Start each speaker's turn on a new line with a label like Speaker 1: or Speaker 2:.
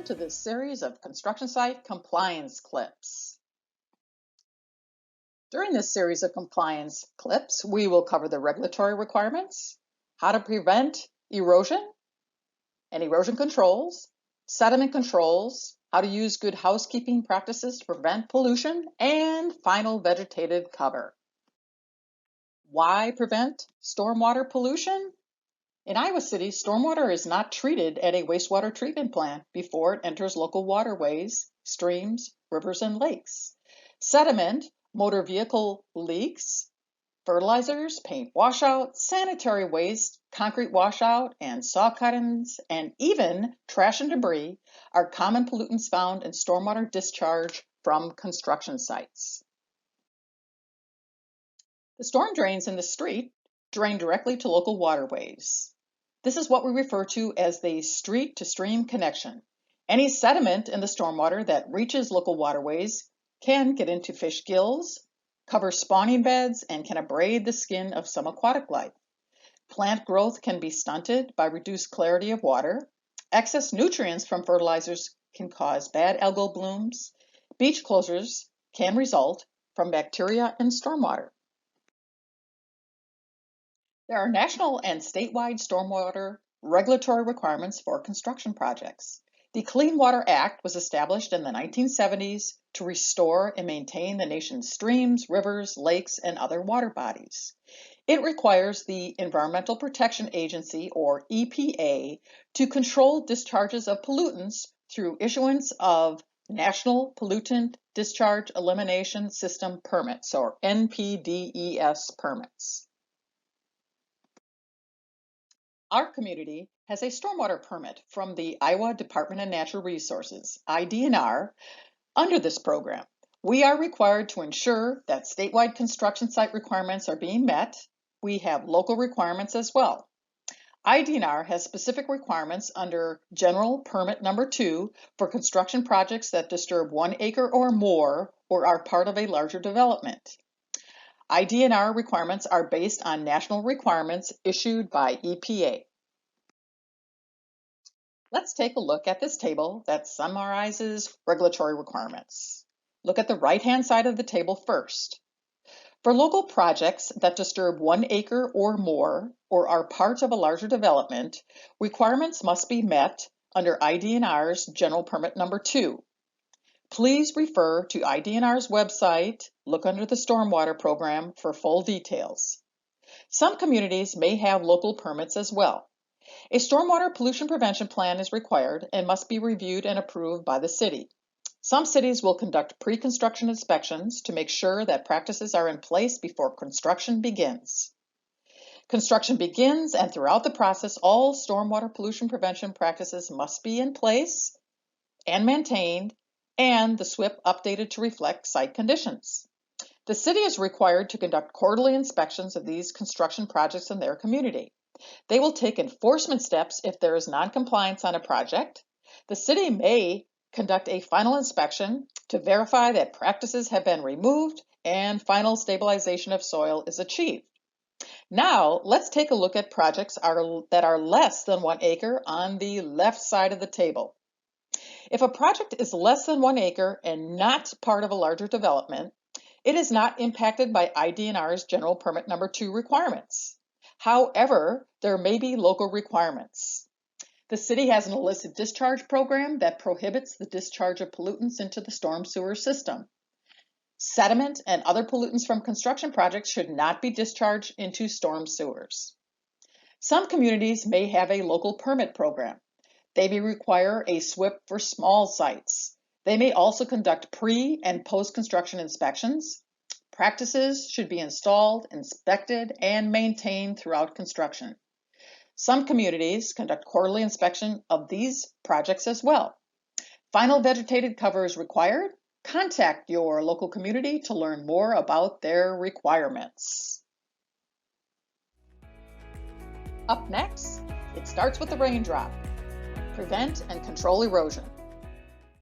Speaker 1: Welcome to this series of construction site compliance clips. During this series of compliance clips, we will cover the regulatory requirements, how to prevent erosion and erosion controls, sediment controls, how to use good housekeeping practices to prevent pollution, and final vegetative cover. Why prevent stormwater pollution? In Iowa City, stormwater is not treated at a wastewater treatment plant before it enters local waterways, streams, rivers, and lakes. Sediment, motor vehicle leaks, fertilizers, paint washout, sanitary waste, concrete washout, and saw cuttings, and even trash and debris are common pollutants found in stormwater discharge from construction sites. The storm drains in the street drain directly to local waterways. This is what we refer to as the street-to-stream connection. Any sediment in the stormwater that reaches local waterways can get into fish gills, cover spawning beds, and can abrade the skin of some aquatic life. Plant growth can be stunted by reduced clarity of water. Excess nutrients from fertilizers can cause bad algal blooms. Beach closures can result from bacteria in stormwater. There are national and statewide stormwater regulatory requirements for construction projects. The Clean Water Act was established in the 1970s to restore and maintain the nation's streams, rivers, lakes, and other water bodies. It requires the Environmental Protection Agency, or EPA, to control discharges of pollutants through issuance of National Pollutant Discharge Elimination System permits, or NPDES permits. Our community has a stormwater permit from the Iowa Department of Natural Resources, IDNR. Under this program, we are required to ensure that statewide construction site requirements are being met. We have local requirements as well. IDNR has specific requirements under General Permit Number 2 for construction projects that disturb 1 acre or more or are part of a larger development. IDNR requirements are based on national requirements issued by EPA. Let's take a look at this table that summarizes regulatory requirements. Look at the right-hand side of the table first. For local projects that disturb 1 acre or more or are part of a larger development, requirements must be met under IDNR's General Permit Number 2. Please refer to IDNR's website, look under the Stormwater Program for full details. Some communities may have local permits as well. A stormwater pollution prevention plan is required and must be reviewed and approved by the city. Some cities will conduct pre-construction inspections to make sure that practices are in place before construction begins. Construction begins, and throughout the process, all stormwater pollution prevention practices must be in place and maintained, and the SWIP updated to reflect site conditions. The city is required to conduct quarterly inspections of these construction projects in their community. They will take enforcement steps if there is non-compliance on a project. The city may conduct a final inspection to verify that practices have been removed and final stabilization of soil is achieved. Now, let's take a look at projects that are less than 1 acre on the left side of the table. If a project is less than 1 acre and not part of a larger development, it is not impacted by IDNR's General Permit Number 2 requirements. However, there may be local requirements. The city has an illicit discharge program that prohibits the discharge of pollutants into the storm sewer system. Sediment and other pollutants from construction projects should not be discharged into storm sewers. Some communities may have a local permit program. They may require a SWIP for small sites. They may also conduct pre- and post-construction inspections. Practices should be installed, inspected, and maintained throughout construction. Some communities conduct quarterly inspection of these projects as well. Final vegetated cover is required. Contact your local community to learn more about their requirements. Up next, it starts with the raindrop. Prevent and control erosion.